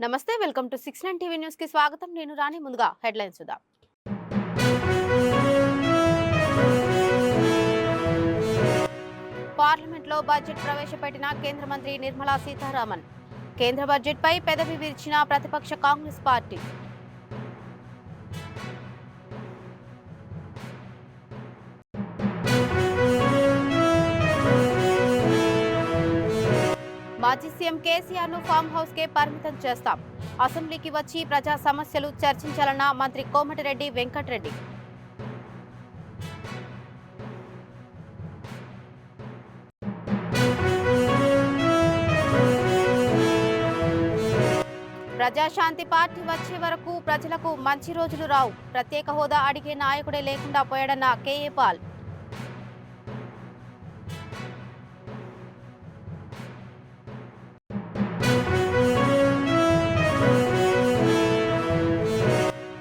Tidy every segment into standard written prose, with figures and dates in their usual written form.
నమస్తే welcome to 69 TV news కి స్వాగతం నేను రాణి ముందుగా హెడ్లైన్స్ చూద్దాం పార్లమెంట్ లో బడ్జెట్ ప్రవేశపెట్టిన కేంద్ర మంత్రి నిర్మలా సీతారామన్ కేంద్ర బడ్జెట్ పై పెదవి విరిచిన ప్రతిపక్ష కాంగ్రెస్ పార్టీ మాజీ సీఎం కేసీఆర్ ను ఫామ్ హౌస్ కే పరిమితం చేస్తాం అసెంబ్లీకి వచ్చి ప్రజా సమస్యలు చర్చించాలన్న మంత్రి కోమటిరెడ్డి వెంకటరెడ్డి ప్రజాశాంతి పార్టీ వచ్చే వరకు ప్రజలకు మంచి రోజులు రావు ప్రత్యేక హోదా అడిగే నాయకుడే లేకుండా పోయాడన్న కేఏ పాల్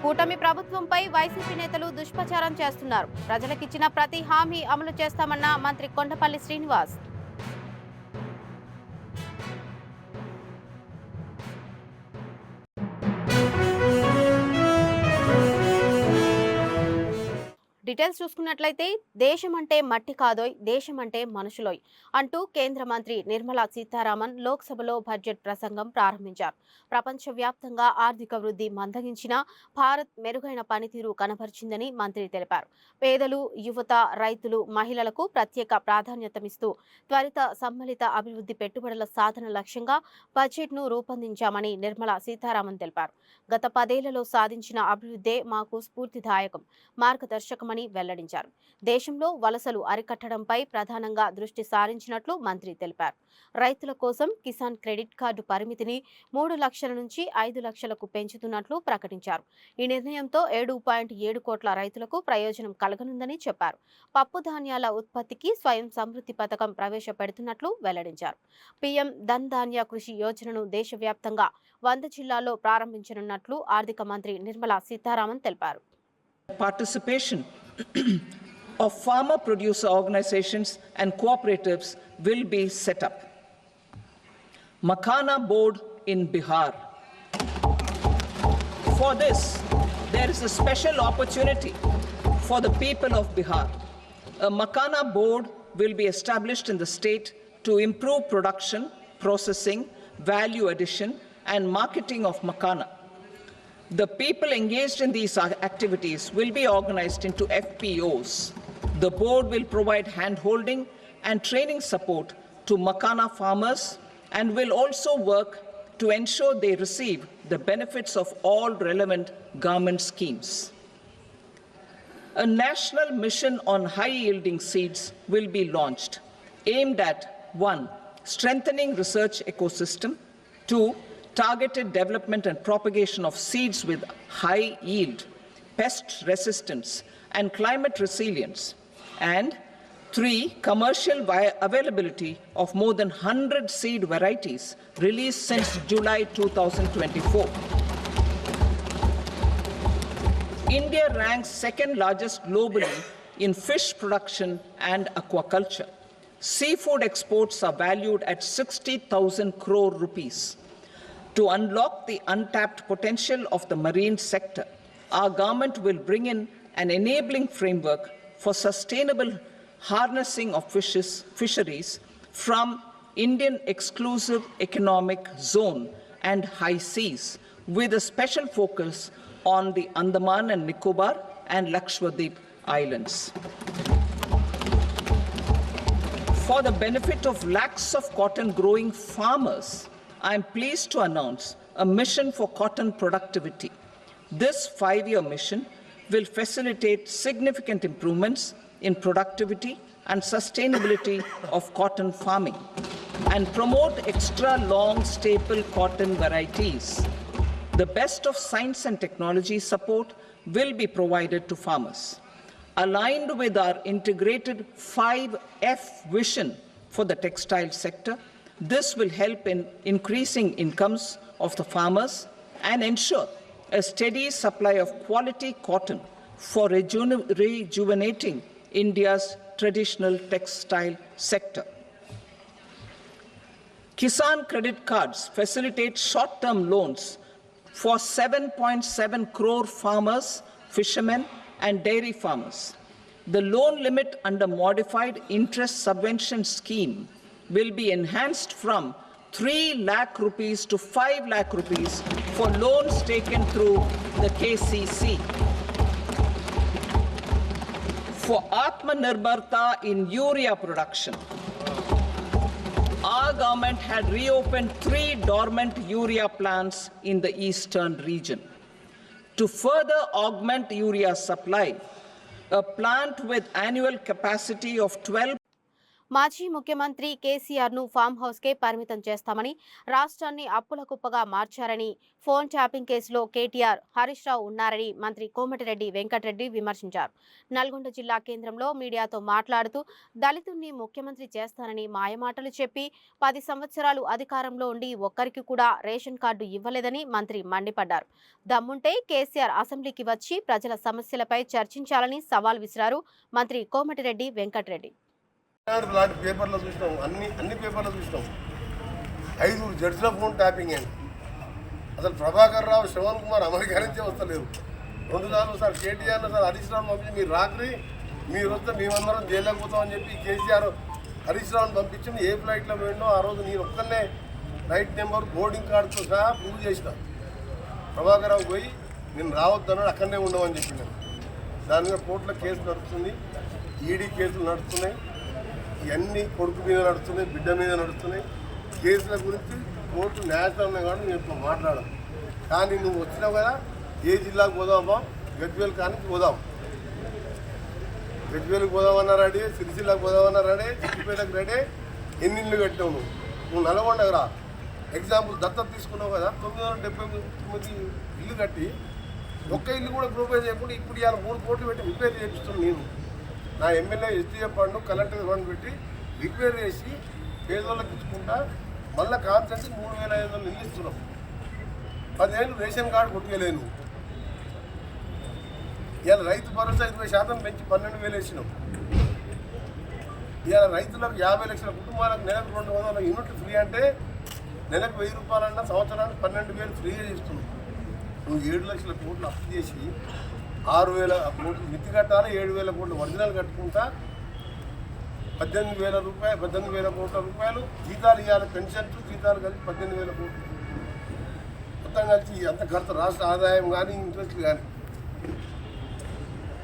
కూటమి ప్రభుత్వంపై వైసీపీ నేతలు దుష్ప్రచారం చేస్తున్నారు ప్రజలకిచ్చిన ప్రతి హామీ అమలు చేస్తామన్న మంత్రి కొండపల్లి శ్రీనివాస్ డీటెయిల్స్ చూసుకున్నట్లయితే దేశం అంటే మట్టి కాదోయ్ దేశం అంటే మనుషులోయ్ అంటూ కేంద్ర మంత్రి నిర్మలా సీతారామన్ లోక్సభలో బడ్జెట్ ప్రసంగం ప్రారంభించారు ప్రపంచవ్యాప్తంగా ఆర్థిక వృద్ధి మందగించిన భారత్ మెరుగైన పనితీరు కనబరిచిందని మంత్రి తెలిపారు పేదలు యువత రైతులు మహిళలకు ప్రత్యేక ప్రాధాన్యతమిస్తూ త్వరిత సమ్మిళిత అభివృద్ధి పెట్టుబడుల సాధన లక్ష్యంగా బడ్జెట్ను రూపొందించామని నిర్మలా సీతారామన్ తెలిపారు గత 10 ఏళ్లలో సాధించిన అభివృద్ధే మాకు స్ఫూర్తిదాయకం మార్గదర్శకమని వెల్లడించారు దేశంలో వలసలు అరికట్టడంపై ప్రధానంగా దృష్టి సారించినట్లు మంత్రి తెలిపారు రైతుల కోసం కిసాన్ క్రెడిట్ కార్డు పరిమితిని 3 లక్షల నుంచి 5 లక్షలకు పెంచుతున్నట్లు ప్రకటించారు ఈ నిర్ణయంతో 7.7 కోట్ల రైతులకు ప్రయోజనం కలగనుందని చెప్పారు పప్పు ధాన్యాల ఉత్పత్తికి స్వయం సమృద్ధి పథకం ప్రవేశపెడుతున్నట్లు వెల్లడించారు పీఎం ధన్ ధాన్య కృషి యోజనను దేశవ్యాప్తంగా 100 జిల్లాల్లో ప్రారంభించనున్నట్లు ఆర్థిక మంత్రి నిర్మలా సీతారామన్ తెలిపారు Participation of farmer producer organizations and cooperatives will be set up. Makhana board in Bihar. For this, there is a special opportunity for the people of Bihar. A Makhana board will be established in the state to improve production, processing, value addition and marketing of Makhana. The people engaged in these activities will be organized into FPOs. The board will provide hand-holding and training support to Makhana farmers and will also work to ensure they receive the benefits of all relevant government schemes. A national mission on high-yielding seeds will be launched, aimed at 1. Strengthening research ecosystem, 2. Targeted development and propagation of seeds with high yield, pest resistance and climate resilience, and 3. Commercial availability of more than 100 seed varieties released since July 2024. India ranks second largest globally in fish production and aquaculture. Seafood exports are valued at 60,000 crore rupees. To unlock the untapped potential of the marine sector, our government will bring in an enabling framework for sustainable harnessing of fisheries from Indian exclusive economic zone and high seas, with a special focus on the Andaman and Nicobar and Lakshadweep Islands. For the benefit of lakhs of cotton growing farmers, I am pleased to announce a mission for cotton productivity. This 5-year mission will facilitate significant improvements in productivity and sustainability of cotton farming and promote extra long staple cotton varieties. The best of science and technology support will be provided to farmers. Aligned with our integrated 5F vision for the textile sector, this will help in increasing incomes of the farmers and ensure a steady supply of quality cotton for rejuvenating India's traditional textile sector. Kisan credit cards facilitate short-term loans for 7.7 crore farmers, fishermen, and dairy farmers. The loan limit under modified interest subvention scheme will be enhanced from 3 lakh rupees to 5 lakh rupees for loans taken through the KCC. For Atmanirbharta in urea production, our government had reopened 3 dormant urea plants in the eastern region. To further augment urea supply, a plant with annual capacity of 12 మాజీ ముఖ్యమంత్రి కేసీఆర్ ను farm house కే పరిమితం చేస్తామని, రాష్ట్రాన్ని అప్పుల కుప్పగా మార్చారని, phone tapping కేసులో కేటీఆర్, హరీష్ రావు ఉన్నారని మంత్రి కోమటిరెడ్డి వెంకటరెడ్డి విమర్శించారు. నల్గొండ జిల్లా కేంద్రంలో మీడియాతో మాట్లాడుతూ దళితుణ్ణి ముఖ్యమంత్రి చేస్తానని మాయమాటలు చెప్పి 10 సంవత్సరాలు అధికారంలో ఉండి ఒక్కరికి కూడా రేషన్ కార్డు ఇవ్వలేదని మంత్రి మండిపడ్డారు. దమ్ముంటే కేసీఆర్ అసెంబ్లీకి వచ్చి ప్రజల సమస్యలపై చర్చించాలని సవాల్ విసిరారు మంత్రి కోమటిరెడ్డి వెంకటరెడ్డి. లాంటి పేపర్లో చూసినాం, అన్ని పేపర్లో చూసినాం. 5 జడ్జిల ఫోన్ ట్యాపింగ్ అండి. అసలు ప్రభాకర్ రావు, శ్రవణ్ కుమార్ అమెరికా నుంచే వస్తలేరు. 2 సార్లు సార్ కేటీఆర్ సార్ హరీష్ రావుని పంపించి మీరు రాత్రి మీరు వస్తే మేమందరం జైల్లోకి పోతామని చెప్పి కేసీఆర్ హరీష్ రావుని పంపించి ఏ ఫ్లైట్లో పోయినో ఆ రోజు నేను ఒక్కనే ఫ్లైట్ నెంబర్ బోర్డింగ్ కార్డుతో సహా ప్రూవ్ చేసిన. ప్రభాకర్ రావు పోయి నేను రావద్దన్నాడు, అక్కడనే ఉండమని చెప్పినాను. దాని మీద కోర్టులో కేసు నడుస్తుంది, ఈడీ కేసులు నడుస్తున్నాయి, ఇవన్నీ కొడుకు మీద నడుస్తున్నాయి, బిడ్డ మీద నడుస్తున్నాయి. కేసుల గురించి కోర్టు న్యాయస్థానం కాబట్టి నేను మాట్లాడను. కానీ నువ్వు వచ్చినావు కదా, ఏ జిల్లాకు పోదామా, గజ్వేల్ కానీ పోదాం. గజ్వేల్కి పోదామన్నా రెడీ, సిరిసిల్లాకు పోదామన్నా రెడీ, సిద్దిపేటకు రెడీ. ఎన్ని ఇళ్ళు కట్టావు నువ్వు నల్గొండకు రా. ఎగ్జాంపుల్ దత్తత తీసుకున్నావు కదా, 979 ఇల్లు కట్టి ఒక్క ఇల్లు కూడా గ్రూపే చేయకుండా ఇప్పుడు ఇవాళ 3 కోట్లు పెట్టి రిపేర్ చేపిస్తున్నాను. నేను నా MLA STF fund, collector fund పెట్టి రిపేర్ చేసి పేదోళ్ళకి ఇచ్చుకుంటా మళ్ళీ కాన్సెంట్ 3500 ఇల్లు ఇస్తున్నాం. 10 ఏళ్ళు రేషన్ కార్డు కొట్టుకోలేను. ఇవాళ రైతు భరోసా 20% పెంచి 12,000 వేసినాం. ఇవాళ రైతులకు 50 లక్షల కుటుంబాలకు నెలకు 200 యూనిట్లు ఫ్రీ అంటే నెలకు 1000 రూపాయలన్నా సంవత్సరానికి 12,000 ఫ్రీగా చేస్తున్నాం. నువ్వు 7 లక్షల కోట్లు అప్పు చేసి 6,000 కోట్లు మిత్తి కట్టాలి, 7,000 కోట్లు ఒరిజినల్ కట్టుకుంటా 18,000 కోట్ల రూపాయలు జీతాలు ఇవ్వాలి. పెన్షన్స్ జీతాలు కలిసి 18,000 కోట్లు మొత్తం కలిసి అంత ఖర్చు, రాష్ట్ర ఆదాయం కానీ ఇంట్రెస్ట్ కానీ.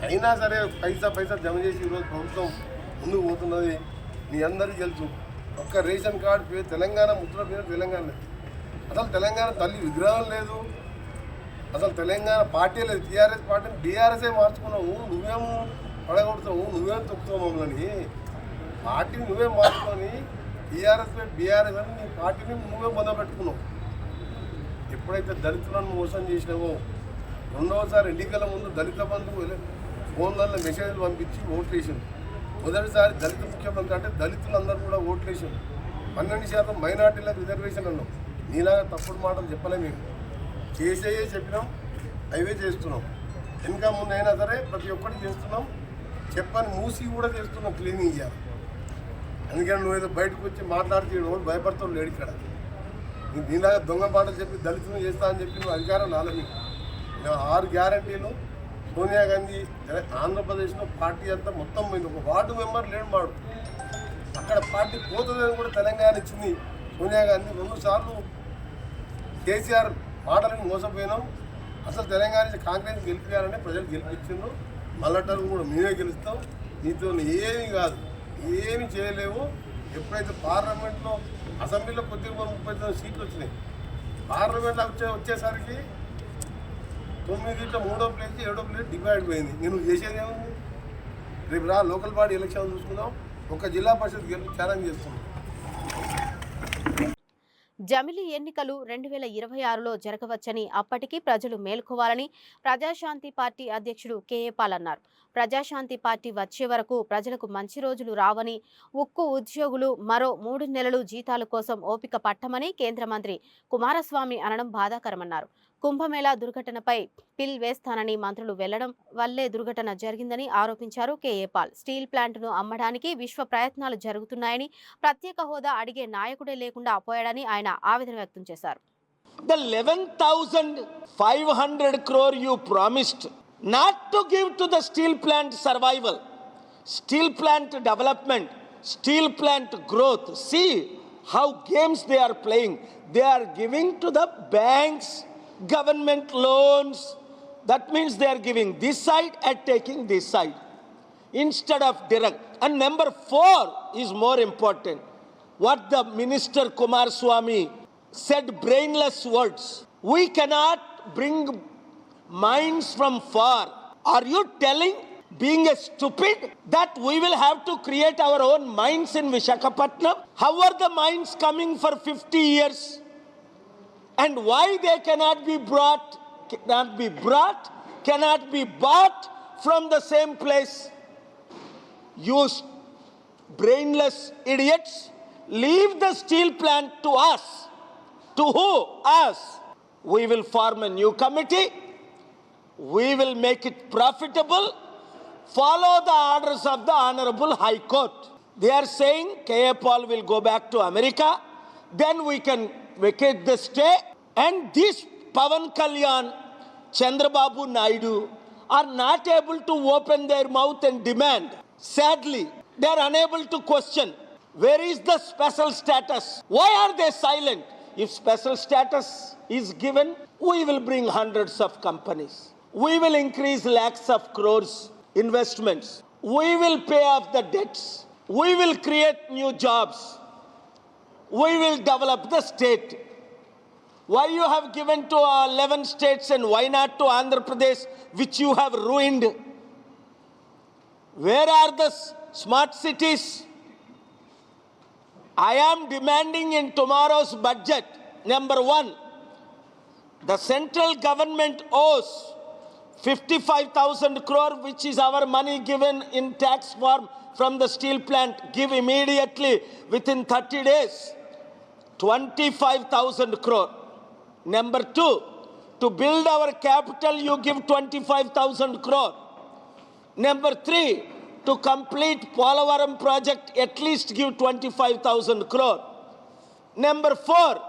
అయినా సరే పైసా జమ చేసి ఈరోజు ప్రభుత్వం ముందుకు పోతున్నది. మీ అందరికీ తెలుసు. ఒక్క రేషన్ కార్డు పేరు తెలంగాణ, ముద్ర పేరు తెలంగాణ. అసలు తెలంగాణ తల్లి విగ్రహం లేదు, అసలు తెలంగాణ పార్టీ లేదు. టీఆర్ఎస్ పార్టీని బీఆర్ఎస్ఏ మార్చుకున్నావు. నువ్వేమో పడగొడతావు, నువ్వేం తొక్కుతావు మమ్మల్ని. పార్టీని నువ్వే మార్చుకొని టీఆర్ఎస్ బీఆర్ఎస్ అని నీ పార్టీని నువ్వే మొదలుపెట్టుకున్నావు. ఎప్పుడైతే దళితులను మోసం చేసినావో, రెండవసారి ఎన్నికల ముందు దళిత బంధువు ఫోన్లలో మెసేజ్లు పంపించి ఓట్లు వేసాను. మొదటిసారి దళిత ముఖ్యమంత్రి అంటే దళితులందరూ కూడా ఓట్లు వేసాను. 12% మైనార్టీలకు రిజర్వేషన్ అన్నాం. నీలాగా తప్పుడు మాటలు చెప్పలే. మేము చేసేయే చెప్పినాం, అవే చేస్తున్నాం. ఇంకా ముందైనా సరే ప్రతి ఒక్కటి చేస్తున్నాం. చెప్పని మూసి కూడా చేస్తున్నాం, క్లీనింగ్ చేయాలి. అందుకని నువ్వు ఏదో బయటకు వచ్చి మాట్లాడితే భయపడతావు లేడు ఇక్కడ. నీలాగా దొంగ మాటలు చెప్పి దళితులను చేస్తా అని చెప్పి నువ్వు అధికారం రాలేదు. 6 గ్యారంటీలు సోనియా గాంధీ ఆంధ్రప్రదేశ్లో పార్టీ అంతా మొత్తం పోయింది. ఒక వార్డు మెంబర్ లేడు మాడు. అక్కడ పార్టీ పోతుందని కూడా తెలంగాణ ఇచ్చింది సోనియా గాంధీ. 2 సార్లు కేసీఆర్ మాటలను మోసపోయినాం. అసలు తెలంగాణ కాంగ్రెస్ గెలిపించాలని ప్రజలు గెలిపించిండ్రు. మళ్ళా టర్మ్ కూడా మేమే గెలుస్తాం. నీతో ఏమీ కాదు, ఏమి చేయలేవు. ఎప్పుడైతే పార్లమెంట్లో, అసెంబ్లీలో కొద్దిగా 39 సీట్లు వచ్చినాయి. పార్లమెంట్లో వచ్చేసరికి 9 3వ ప్లేస్ 7వ ప్లేస్ డివైడ్ పోయింది. నేను చేసేది ఏముంది? రేపు రా, లోకల్ బాడీ ఎలక్షన్ చూసుకుందాం. ఒక జిల్లా పరిషత్ ఛాలెంజ్ చేస్తున్నాం. జమిలి ఎన్నికలు 2026లో జరగవచ్చని, అప్పటికి ప్రజలు మేల్కోవాలని ప్రజాశాంతి పార్టీ అధ్యక్షుడు కేఏ పాల్ అన్నారు. ప్రజాశాంతి పార్టీ వచ్చే వరకు ప్రజలకు మంచి రోజులు రావని, ఉక్కు ఉద్యోగులు మరో 3 నెలలు జీతాల కోసం ఓపిక పట్టమని కేంద్ర మంత్రి కుమారస్వామి అనడం బాధాకరమన్నారు. కుంభమేళా దుర్ఘటనపై పిల్ వేస్తానని మంత్రులు వెళ్లడం వల్లే దుర్ఘటన జరిగిందని ఆరోపించారు కేఏ పాల్. స్టీల్ ప్లాంట్ను అమ్మడానికి విశ్వ ప్రయత్నాలు జరుగుతున్నాయని, ప్రత్యేక హోదా అడిగే నాయకుడే లేకుండా పోయాడని ఆయన ఆవేదన వ్యక్తం చేశారు. The 11,500 crore you promised not to give to the steel plant survival, steel plant development, steel plant growth. See how games they are playing. They are giving to the banks, government loans. That means they are giving this side and taking this side instead of direct. And number 4 is more important. What the Minister Kumaraswamy said, brainless words. We cannot bring mines from far. Are you telling, being a stupid, that we will have to create our own mines in Visakhapatnam? How are the mines coming for 50 years? And why they cannot be brought, cannot be bought from the same place? You brainless idiots, leave the steel plant to us. To who? Us. We will form a new committee. We will make it profitable. Follow the orders of the Honorable High Court. They are saying K.A. Paul will go back to America. Then we can vacate the stay. And this Pavan Kalyan, Chandrababu Naidu are not able to open their mouth and demand. Sadly, they are unable to question. Where is the special status? Why are they silent? If special status is given, we will bring hundreds of companies. We will increase lakhs of crores investments. We will pay off the debts. We will create new jobs. We will develop the state. Why you have given to 11 states and why not to Andhra Pradesh, which you have ruined? Where are the smart cities? I am demanding in tomorrow's budget, number 1, the central government owes 55,000 crore, which is our money given in tax form from the steel plant. Give immediately within 30 days, 25,000 crore. Number 2, to build our capital, you give 25,000 crore. Number 3, to complete Polavaram project, at least give 25,000 crore. Number 4,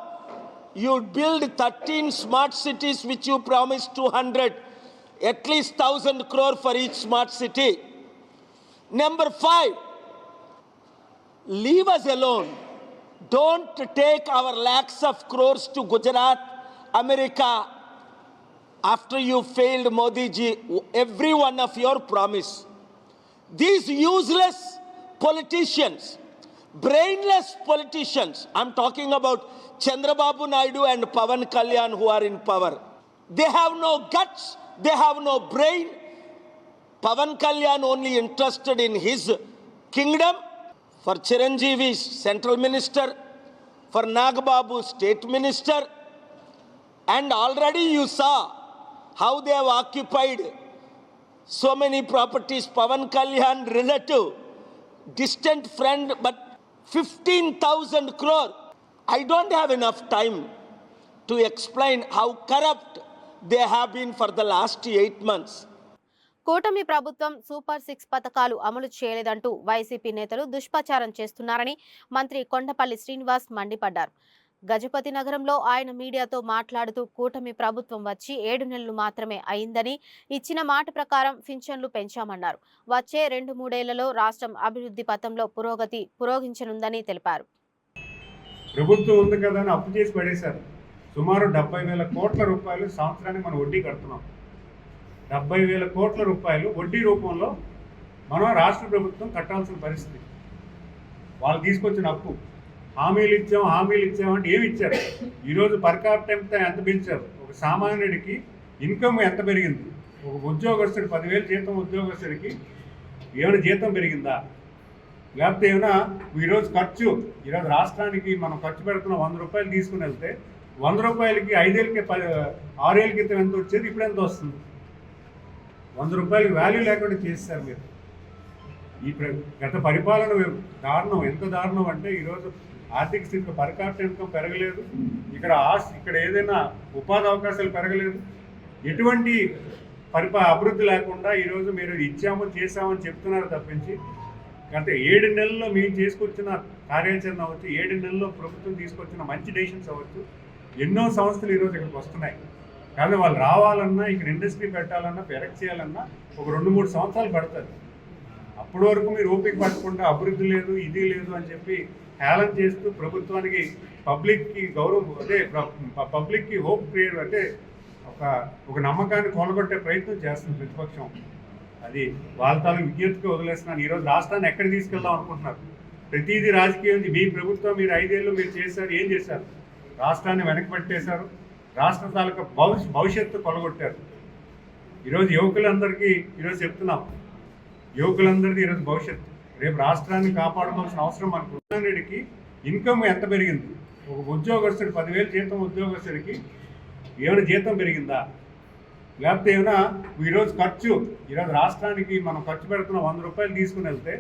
you build 13 smart cities which you promised 200, at least 1,000 crore for each smart city. Number 5, leave us alone. Don't take our lakhs of crores to Gujarat, America, after you failed Modi ji, every one of your promise. These useless politicians, brainless politicians, I'm talking about Chandrababu Naidu and Pavan Kalyan who are in power. They have no guts, they have no brain. Pavan Kalyan only interested in his kingdom. For Chiranjeevi, central minister. For Nagbabu, state minister. And already you saw how they have occupied so many properties. Pavan Kalyan relative, distant friend, but 15,000 crore. I don't have enough time to explain how corrupt they have been for the last 8 months. కూటమి ప్రభుత్వం super 6 పథకాలు అమలు చేయలేదంటూ YCP నేతలు దుష్ప్రచారం చేస్తున్నారని మంత్రి కొండపల్లి శ్రీనివాస్ మండిపడ్డారు. గజపతి నగరంలో ఆయన మీడియాతో మాట్లాడుతూ కూటమి ప్రభుత్వం వచ్చి 7 నెలలు మాత్రమే అయిందని, ఇచ్చిన మాట ప్రకారం పింఛన్లు పెంచామన్నారు. వచ్చే 2-3 ఏళ్లలో రాష్ట్రం అభివృద్ధి పథంలో పురోగమించనుందని తెలిపారు. ప్రభుత్వం ఉంది కదా అని అప్పు చేసి పడేశారు. సుమారు 70,000 కోట్ల రూపాయలు సంవత్సరానికి మనం వడ్డీ కడుతున్నాం. 70,000 కోట్ల రూపాయలు వడ్డీ రూపంలో మనం రాష్ట్ర ప్రభుత్వం కట్టాల్సిన పరిస్థితి. వాళ్ళు తీసుకొచ్చిన అప్పు. హామీలు ఇచ్చామంటే ఏమి ఇచ్చారు? ఈరోజు పర్ క్యాపిటా ఎంత పెంచారు? ఒక సామాన్యుడికి ఇన్కమ్ ఎంత పెరిగింది? ఒక ఉద్యోగస్తుడు 10,000 జీతం ఉద్యోగస్తుడికి ఏమైనా జీతం పెరిగిందా? లేకపోతే ఏమైనా ఈరోజు ఈరోజు రాష్ట్రానికి మనం ఖర్చు పెడుతున్న 100 రూపాయలు తీసుకుని వెళ్తే 100 రూపాయలకి 5 ఏళ్ళకి 6 ఏళ్ళ క్రితం ఎంత వచ్చేది, ఇప్పుడు ఎంత వస్తుంది? 100 రూపాయలకి వాల్యూ లేకుండా చేస్తారు మీరు. ఈ గత పరిపాలన దారుణం. ఎంత దారుణం అంటే ఈరోజు ఆర్థిక స్థితిలో పర్ క్యాపిటల్ ఇన్కమ్ పెరగలేదు, ఇక్కడ ఏదైనా ఉపాధి అవకాశాలు పెరగలేదు, ఎటువంటి అభివృద్ధి లేకుండా ఈరోజు మీరు ఇచ్చాము చేసామని చెప్తున్నారు తప్పించి గత 7 నెలల్లో మేము చేసుకొచ్చిన కార్యాచరణ అవ్వచ్చు, 7 నెలల్లో ప్రభుత్వం తీసుకొచ్చిన మంచి డెసిషన్స్ అవ్వచ్చు, ఎన్నో సంస్థలు ఈరోజు ఇక్కడికి వస్తున్నాయి. కానీ వాళ్ళు రావాలన్నా, ఇక్కడ ఇండస్ట్రీ పెట్టాలన్నా, ఎరెక్ట్ చేయాలన్నా ఒక 2-3 సంవత్సరాలు పడుతుంది. అప్పటి వరకు మీరు ఓపిక పట్టకుండా అభివృద్ధి లేదు, ఇది లేదు అని చెప్పి హేళన చేస్తూ ప్రభుత్వానికి పబ్లిక్కి గౌరవం అంటే పబ్లిక్కి హోప్ క్రియేట్ అంటే ఒక నమ్మకాన్ని కొలగొట్టే ప్రయత్నం చేస్తుంది ప్రతిపక్షం. అది వాళ్ళ తాలూకు విజ్ఞప్తికి వదిలేస్తున్నాను. ఈరోజు రాష్ట్రాన్ని ఎక్కడికి తీసుకెళ్దాం అనుకుంటున్నారు? ప్రతిదీ రాజకీయం. మీ ప్రభుత్వం మీరు 5 ఏళ్ళు మీరు చేశారు, ఏం చేశారు? రాష్ట్రాన్ని వెనకబెట్టేశారు, రాష్ట్ర తాలూకా భవిష్యత్తు కొలగొట్టారు. ఈరోజు యువకులందరికీ ఈరోజు చెప్తున్నాం, యువకులందరికీ ఈరోజు భవిష్యత్తు, రేపు రాష్ట్రాన్ని కాపాడుకోవాల్సిన అవసరం మనకు. ఉద్యోగానికి ఇన్కమ్ ఎంత పెరిగింది? ఒక ఉద్యోగస్తుడు 10,000 జీతం ఉద్యోగస్తుడికి ఏమైనా జీతం పెరిగిందా? లేకపోతే ఏమైనా ఈరోజు ఈరోజు రాష్ట్రానికి మనం ఖర్చు పెడుతున్న 100 రూపాయలు తీసుకుని వెళ్తే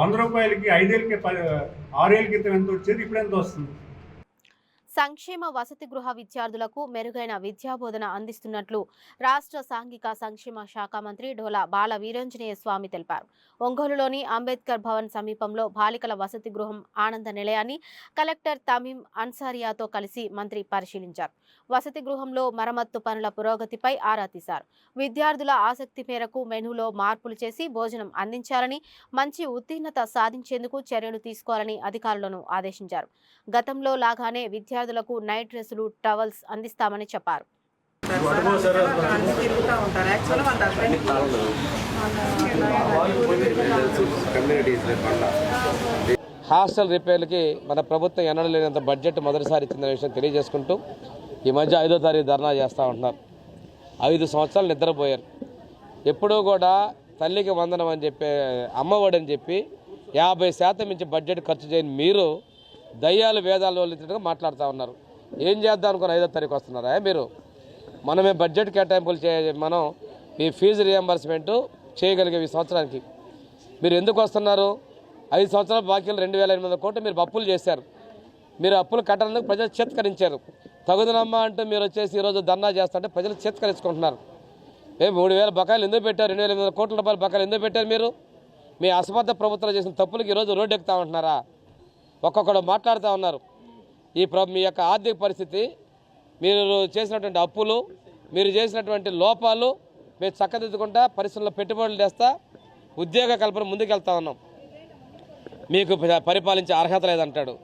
100 రూపాయలకి 5 ఏళ్ళకి 6 ఏళ్ళ క్రితం ఎంత వచ్చేది, ఇప్పుడు ఎంత వస్తుంది? సంక్షేమ వసతి గృహ విద్యార్థులకు మెరుగైన విద్యాబోధన అందిస్తున్నట్లు రాష్ట్ర సాంఘిక సంక్షేమ శాఖ మంత్రి డోలా బాల వీరాంజనేయ స్వామి తెలిపారు. ఒంగోలులోని అంబేద్కర్ భవన్ సమీపంలో బాలికల వసతి గృహం ఆనంద నిలయాన్ని కలెక్టర్ తమీం అన్సారియాతో కలిసి మంత్రి పరిశీలించారు. వసతి గృహంలో మరమ్మత్తు పనుల పురోగతిపై ఆరా తీశారు. విద్యార్థుల ఆసక్తి మేరకు మెనూలో మార్పులు చేసి భోజనం అందించాలని, మంచి ఉత్తీర్ణత సాధించేందుకు చర్యలు తీసుకోవాలని అధికారులను ఆదేశించారు. గతంలో లాగానే విద్యార్థులకు నైట్ డ్రెస్సులు, టవల్స్ అందిస్తామని చెప్పారు. హాస్టల్ రిపేర్లకి మన ప్రభుత్వం ఎన్నడూ లేనంత బడ్జెట్ మొదటిసారి ఇచ్చిన విషయం తెలియజేసుకుంటూ, ఈ మధ్య 5వ తారీఖు ధర్నా చేస్తూ ఉంటున్నారు. 5 సంవత్సరాలు నిద్రపోయారు. ఎప్పుడూ కూడా తల్లికి వందనం అని చెప్పి, అమ్మఒడి అని చెప్పి 50% మించి బడ్జెట్ ఖర్చు చేయని మీరు దయ్యాలు వేదాలు వదిలినట్టుగా మాట్లాడుతూ ఉన్నారు. ఏం చేద్దాం అనుకుని 5వ తారీఖు వస్తున్నారా మీరు? మనమే బడ్జెట్ కేటాయింపులు మనం మీ ఫీజు రియంబర్స్మెంటు చేయగలిగే ఈ సంవత్సరానికి మీరు ఎందుకు వస్తున్నారు? 5 సంవత్సరాల బాకీలు 2,800 కోట్లు మీరు అప్పులు చేశారు. మీరు అప్పులు కట్టడానికి ప్రజలు చేత్కరించారు. తగుదనమ్మా అంటూ మీరు వచ్చేసి ఈరోజు ధర్నా చేస్తుంటే ప్రజలు చేత్కరించుకుంటున్నారు. 3,000 బకాయిలు ఎందుకు పెట్టారు? 2,800 కోట్ల రూపాయల బకాయిలు ఎందుకు పెట్టారు మీరు? మీ అసమర్థ ప్రభుత్వం చేసిన తప్పులకి ఈరోజు రోడ్డు ఎక్కుతా ఉంటున్నారా? ఒక్కొక్కడు మాట్లాడుతూ ఉన్నారు. మీ యొక్క ఆర్థిక పరిస్థితి, మీరు చేసినటువంటి అప్పులు, మీరు చేసినటువంటి లోపాలు మేము చక్కదిద్దుకుంటా, పరిశ్రమలో పెట్టుబడులు తెస్తా, ఉద్యోగ కల్పన ముందుకెళ్తా ఉన్నాం. మీకు పరిపాలించే అర్హత లేదంటాడు.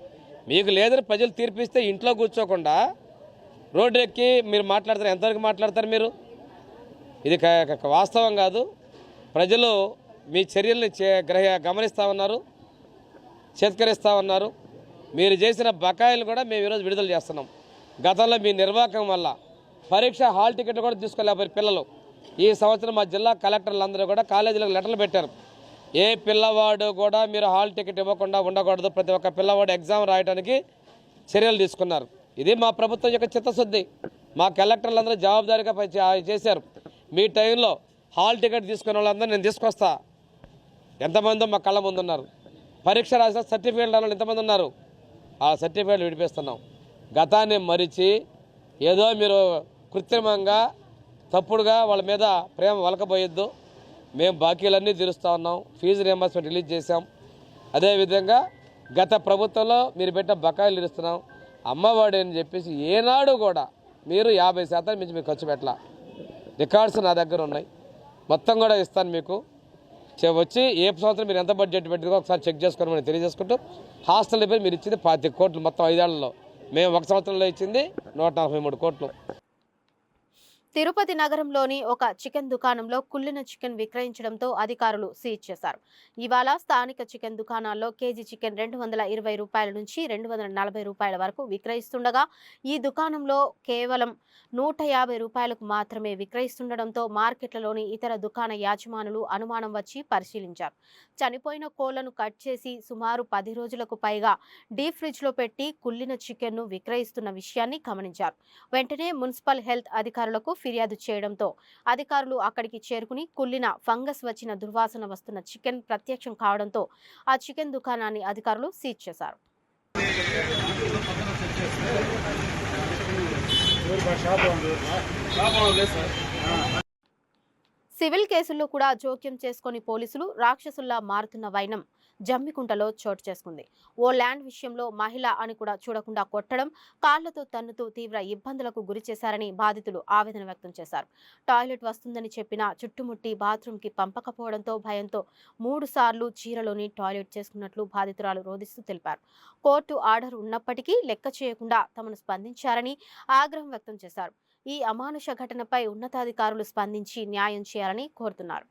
మీకు లేదని ప్రజలు తీర్పిస్తే ఇంట్లో కూర్చోకుండా రోడ్డు ఎక్కి మీరు మాట్లాడతారు. ఎంతవరకు మాట్లాడతారు మీరు? ఇది వాస్తవం కాదు. ప్రజలు మీ చర్యల్ని గమనిస్తూ ఉన్నారు, చేత్కరిస్తూ ఉన్నారు. మీరు చేసిన బకాయిలు కూడా మేము ఈరోజు విడుదల చేస్తున్నాం. గతంలో మీ నిర్వాహకం వల్ల పరీక్ష హాల్ టికెట్లు కూడా తీసుకోలేకపోయారు పిల్లలు. ఈ సంవత్సరం మా జిల్లా కలెక్టర్లందరూ కూడా కాలేజీలకు లెటర్లు పెట్టారు. ఏ పిల్లవాడు కూడా మీరు హాల్ టికెట్ ఇవ్వకుండా ఉండకూడదు, ప్రతి ఒక్క పిల్లవాడు ఎగ్జామ్ రాయడానికి చర్యలు తీసుకున్నారు. ఇది మా ప్రభుత్వం యొక్క చిత్తశుద్ధి. మా కలెక్టర్లందరూ జవాబుదారీగా చేశారు. మీ టైంలో హాల్ టికెట్ తీసుకునే వాళ్ళందరూ నేను తీసుకొస్తా. ఎంతమందో మా కళ్ళ ముందు ఉన్నారు. పరీక్ష రాసిన సర్టిఫికేట్ వాళ్ళు ఎంతమంది ఉన్నారు? ఆ సర్టిఫికేట్లు విడిపిస్తున్నాం. గతాన్ని మరిచి ఏదో మీరు కృత్రిమంగా తప్పుడుగా వాళ్ళ మీద ప్రేమ వలకబోయొద్దు. మేము బాకీలన్నీ తీరుస్తూ ఉన్నాం. ఫీజు రియంబర్స్మెంట్ రిలీజ్ చేశాం. అదేవిధంగా గత ప్రభుత్వంలో మీరు పెట్టిన బకాయిలు తీరుస్తున్నాం. అమ్మఒడి అని చెప్పేసి ఏనాడు కూడా మీరు 50% మించి మీరు ఖర్చు పెట్టాల. రికార్డ్స్ నా దగ్గర ఉన్నాయి, మొత్తం కూడా ఇస్తాను మీకు. వచ్చి ఏ సంవత్సరం మీరు ఎంత బడ్జెట్ పెట్టిందో ఒకసారి చెక్ చేసుకోమని తెలియజేసుకుంటూ, హాస్టల్ రిపేర్ మీరు ఇచ్చింది 25 కోట్లు మొత్తం 5 ఏళ్లలో. మేము 1 సంవత్సరంలో ఇచ్చింది 143 కోట్లు. తిరుపతి నగరంలోని ఒక చికెన్ దుకాణంలో కుళ్ళిన చికెన్ విక్రయించడంతో అధికారులు సీజ్ చేశారు. ఇవాళ స్థానిక చికెన్ దుకాణాల్లో కేజీ చికెన్ 220 రూపాయల నుంచి 240 రూపాయల వరకు విక్రయిస్తుండగా, ఈ దుకాణంలో కేవలం 150 రూపాయలకు మాత్రమే విక్రయిస్తుండటంతో మార్కెట్లలోని ఇతర దుకాణ యాజమానులు అనుమానం వచ్చి పరిశీలించారు. చనిపోయిన కోళ్లను కట్ చేసి సుమారు 10 రోజులకు పైగా డీప్ ఫ్రిడ్జ్లో పెట్టి కుళ్ళిన చికెన్ను విక్రయిస్తున్న విషయాన్ని గమనించారు. వెంటనే మున్సిపల్ హెల్త్ అధికారులకు ఫిర్యాదు చేయడంతో అధికారులు అక్కడికి చేరుకుని కుళ్ళిన ఫంగస్ వచ్చిన దుర్వాసన వస్తున్న చికెన్ ప్రత్యక్షం కావడంతో ఆ చికెన్ దుకాణాన్ని అధికారులు సీజ్ చేశారు. సివిల్ కేసుల్లో కూడా జోక్యం చేసుకొని పోలీసులు రాక్షసుల్లా మారుతున్న వైనం జమ్మికుంటలో చోటు చేసుకుంది. ఓ ల్యాండ్ విషయంలో మహిళ అని కూడా చూడకుండా కొట్టడం, కాళ్లతో తన్నుతూ తీవ్ర ఇబ్బందులకు గురి చేశారని బాధితులు ఆవేదన వ్యక్తం చేశారు. టాయిలెట్ వస్తుందని చెప్పినా చుట్టుముట్టి బాత్రూంకి పంపకపోవడంతో భయంతో 3 సార్లు చీరలోని టాయిలెట్ చేసుకున్నట్లు బాధితురాలు రోధిస్తూ తెలిపారు. కోర్టు ఆర్డర్ ఉన్నప్పటికీ లెక్క చేయకుండా తమను స్పందించారని ఆగ్రహం వ్యక్తం చేశారు. ఈ అమానుష ఘటనపై ఉన్నతాధికారులు స్పందించి న్యాయం చేయాలని కోరుతున్నారు.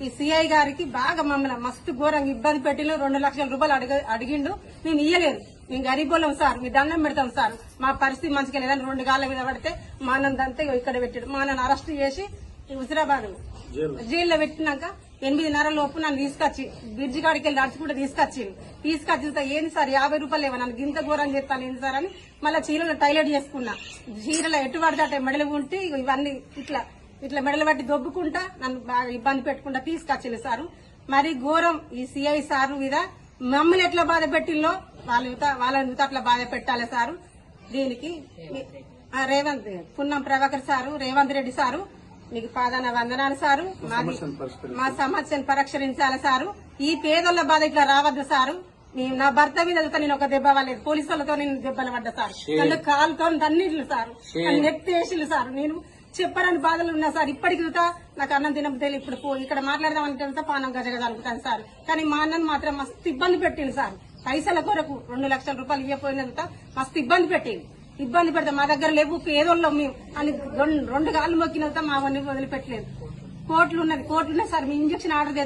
ఈ సిఐ గారికి బాగా మమ్మల్ని మస్తు ఘోరంగా ఇబ్బంది పెట్టిన 2 లక్షల రూపాయలు అడిగిండు. మేము ఇయ్యలేదు. మేము గరీబోళ్ళం సార్, మీ దండం పెడతాం సార్, మా పరిస్థితి మంచిగా లేదని 2 గాళ్ళ మీద పడితే మా నందంతా ఇక్కడ పెట్టాడు. మా నన్ను అరెస్ట్ చేసి హుజరాబాద్ జైల్లో పెట్టినాక 8:30 లోపు నన్ను తీసుకొచ్చి బ్రిడ్జి కాడికి వెళ్ళి నడుచుకుంటే తీసుకొచ్చిన ఏంది సార్ 50 రూపాయలు లేవా, నన్ను గింత ఘోరం చేస్తాను ఏంది సార్ అని మళ్ళీ చీరలో టైలెట్ చేసుకున్నా. చీరలో ఎటు పడితే అట్టే మెడలు ఉంటే ఇవన్నీ ఇట్లా మెడలు పట్టి దొబ్బుకుంటా నన్ను బాగా ఇబ్బంది పెట్టుకుంటా తీసుకొచ్చింది సారు. మరి ఘోరం ఈ సిఐ సారు మీద మమ్మల్ని ఎట్లా బాధ పెట్టిల్లో వాళ్ళని అట్లా బాధ పెట్టాలి సారు. దీనికి రేవంత్ పున్నం ప్రభాకర్ సారు, రేవంత్ రెడ్డి సారు, మీకు పాదాన వందనాలు సారు. మా సమస్యను పరిష్కరించాలి సారు. ఈ పేదోళ్ల బాధ ఇట్లా రావద్దు సారు. నా భర్త మీద వెళ్తా నేను ఒక దెబ్బ వాళ్ళలేదు, పోలీసు వాళ్ళతో నేను దెబ్బలు పడ్డా సార్. నన్ను కాలుతో అన్నిట్లు సారు, నెత్తేసిలు సారు. నేను చెప్పడానికి బాధలు ఉన్నా సార్. ఇప్పటికి నాకు అన్నం తినబుద్ధి ఇప్పుడు ఇక్కడ మాట్లాడదామంటే పానం గజగజలుగుతాను సార్. కానీ మా అన్నను మాత్రం మస్తు ఇబ్బంది పెట్టింది సార్. పైసల కొరకు 2 లక్షల రూపాయలు ఇవ్వపోయినంత మస్తు ఇబ్బంది పెట్టింది. ఇబ్బంది పెడితే మా దగ్గర లేవు, పేదోళ్ళం మేము అని 2 గాళ్ళు మొక్కినంత మా వన్నీ వదిలిపెట్టలేదు. కోర్టులు ఉన్నాయి సార్. మేము ఇంజక్షన్ ఆర్డర్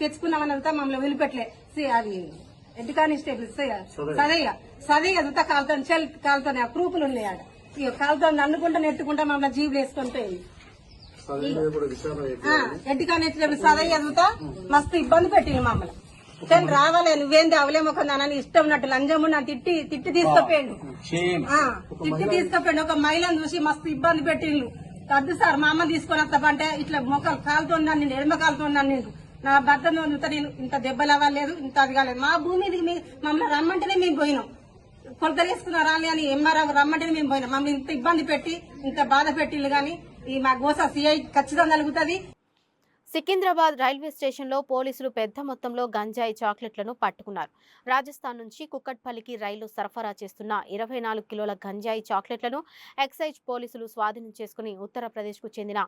తెచ్చుకున్నామన్నంతా మమ్మల్ని వదిలిపెట్టలేదు. అది హెడ్ కానిస్టేబుల్ సదయ్య అంతా కాలుతోనే ప్రూఫ్లు ఉన్నాయి ఆడ. కాలుతో నన్నుకుంటా నెట్టుకుంటా మమ్మల్ని జీవులు వేసుకొని పోయింది. హెడ్ కానిస్టేబుల్ సదయ్య అంతా మస్తు ఇబ్బంది పెట్టింది మమ్మల్ని. రావాలే నువ్వేంది అవలేమొకదానని ఇష్టం ఉన్నట్టు లంజము నా తిట్టి తీసుకుపోయాడు. ఒక మహిళను చూసి మస్తు ఇబ్బంది పెట్టిండు. వద్దు సార్ మా అమ్మ తీసుకొని వస్తామంటే ఇట్లా మొక్కలు కాలుతున్నాను, నేను ఎడమ కాలుతున్నాను. నేను నా భర్త నేను ఇంత దెబ్బలు అవ్వలేదు, ఇంత అది కాలేదు. మా భూమి మమ్మల్ని రమ్మంటేనే మేము పోయినాం. కొలతలు వేసుకున్నా రాలి అని ఎంఆర్ఆర్ రమ్మంటేనే మేము పోయినాం. మమ్మల్ని ఇంత ఇబ్బంది పెట్టి ఇంత బాధ పెట్టిళ్ళు గాని ఈ మా గోసా సిఐ ఖచ్చితంగా కలుగుతుంది. సికింద్రాబాద్ రైల్వే స్టేషన్లో పోలీసులు పెద్ద మొత్తంలో గంజాయి చాక్లెట్లను పట్టుకున్నారు. రాజస్థాన్ నుంచి కుక్కట్పల్లికి రైలు సరఫరా చేస్తున్న 24 కిలోల గంజాయి చాక్లెట్లను ఎక్సైజ్ పోలీసులు స్వాధీనం చేసుకుని ఉత్తరప్రదేశ్కు చెందిన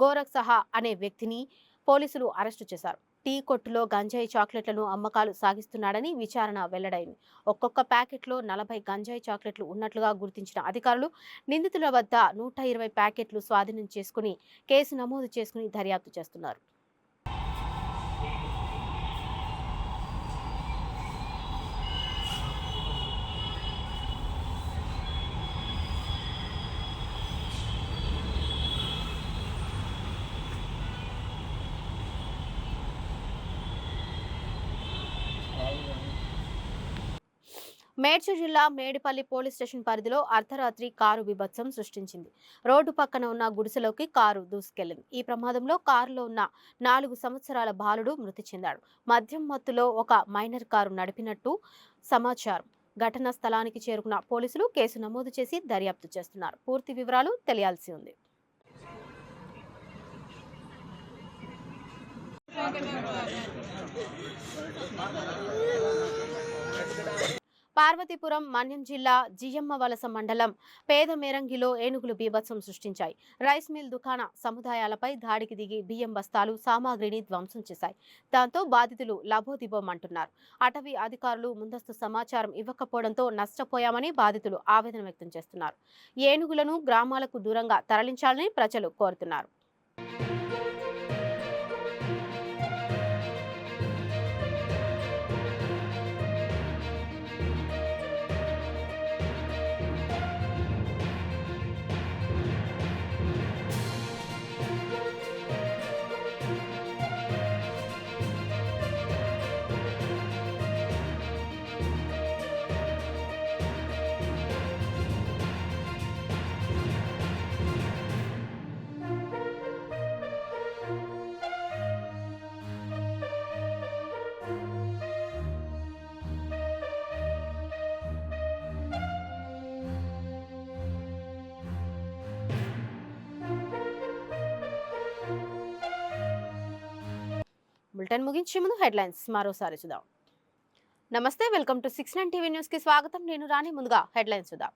గోరఖ్ సహా అనే వ్యక్తిని పోలీసులు అరెస్టు చేశారు. టీ కొట్టులో గంజాయి చాక్లెట్లను అమ్మకాలు సాగిస్తున్నాడని విచారణ వెల్లడైంది. ఒక్కొక్క ప్యాకెట్లో 40 గంజాయి చాక్లెట్లు ఉన్నట్లుగా గుర్తించిన అధికారులు నిందితుల వద్ద 120 ప్యాకెట్లు స్వాధీనం చేసుకుని కేసు నమోదు చేసుకుని దర్యాప్తు చేస్తున్నారు. మేడ్చల్ జిల్లా మేడిపల్లి పోలీస్ స్టేషన్ పరిధిలో అర్ధరాత్రి కారు బీభత్సం సృష్టించింది. రోడ్డు పక్కన ఉన్న గుడిసెలోకి కారు దూసుకెళ్లింది. ఈ ప్రమాదంలో కారులో ఉన్న 4 సంవత్సరాల బాలుడు మృతి చెందాడు. మద్యం మత్తులో ఒక మైనర్ కారు నడిపినట్టు సమాచారం. ఘటనా స్థలానికి చేరుకున్న పోలీసులు కేసు నమోదు చేసి దర్యాప్తు చేస్తున్నారు. పూర్తి వివరాలు తెలియాల్సి ఉంది. పార్వతీపురం మన్యం జిల్లా జియమ్మ వలస మండలం పేదమేరంగిలో ఏనుగులు బీభత్సం సృష్టించాయి. రైస్ మిల్ దుకాణ సముదాయాలపై దాడికి దిగి బియ్యం బస్తాలు సామాగ్రిని ధ్వంసం చేశాయి. దాంతో బాధితులు లబోదిబోమంటున్నారు. అటవీ అధికారులు ముందస్తు సమాచారం ఇవ్వకపోవడంతో నష్టపోయామని బాధితులు ఆవేదన వ్యక్తం చేస్తున్నారు. ఏనుగులను గ్రామాలకు దూరంగా తరలించాలని ప్రజలు కోరుతున్నారు. బులెటిన్ ముగించే ముందు హెడ్లైన్స్ మరోసారి చూద్దాం. నమస్తే, వెల్కమ్ టు 69 టీవీ న్యూస్ కి స్వాగతం. నేను రాణి. ముందుగా హెడ్లైన్స్ చూద్దాం.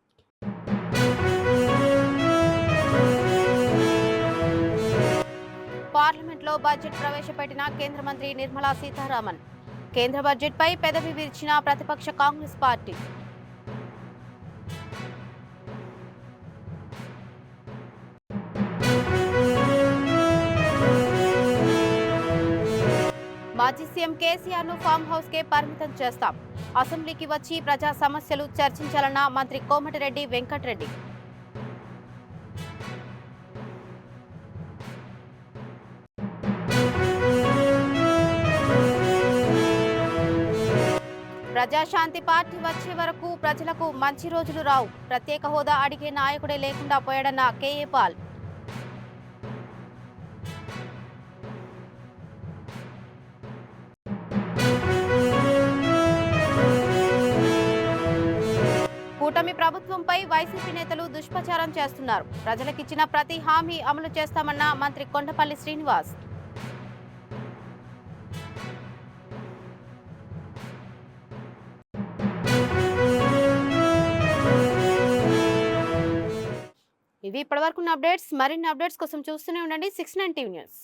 పార్లమెంట్లో బడ్జెట్ ప్రవేశపెట్టిన కేంద్ర మంత్రి నిర్మలా సీతారామన్. కేంద్ర బడ్జెట్పై పెదవి విరిచిన ప్రతిపక్ష కాంగ్రెస్ పార్టీ. మాజీ సీఎం కేసీఆర్ ను ఫామ్ హౌస్ కే పరిమితం చేస్తాం. అసెంబ్లీకి వచ్చి ప్రజా సమస్యలు చర్చించాలన్న మంత్రి కోమటిరెడ్డి వెంకటరెడ్డి. ప్రజాశాంతి పార్టీ వచ్చే వరకు ప్రజలకు మంచి రోజులు రావు. ప్రత్యేక హోదా అడిగే నాయకుడే లేకుండా పోయాడన్న కేఏ పాల్. కూటమి ప్రభుత్వంపై వైసీపీ నేతలు దుష్ప్రచారం చేస్తున్నారు. ప్రజలకిచ్చిన ప్రతి హామీ అమలు చేస్తామన్న మంత్రి కొండపల్లి శ్రీనివాస్. ఇవి ఇప్పటివరకున్న అప్డేట్స్. మరిన్ని అప్డేట్స్ కోసం చూస్తూనే ఉండండి 69 టీవీ న్యూస్.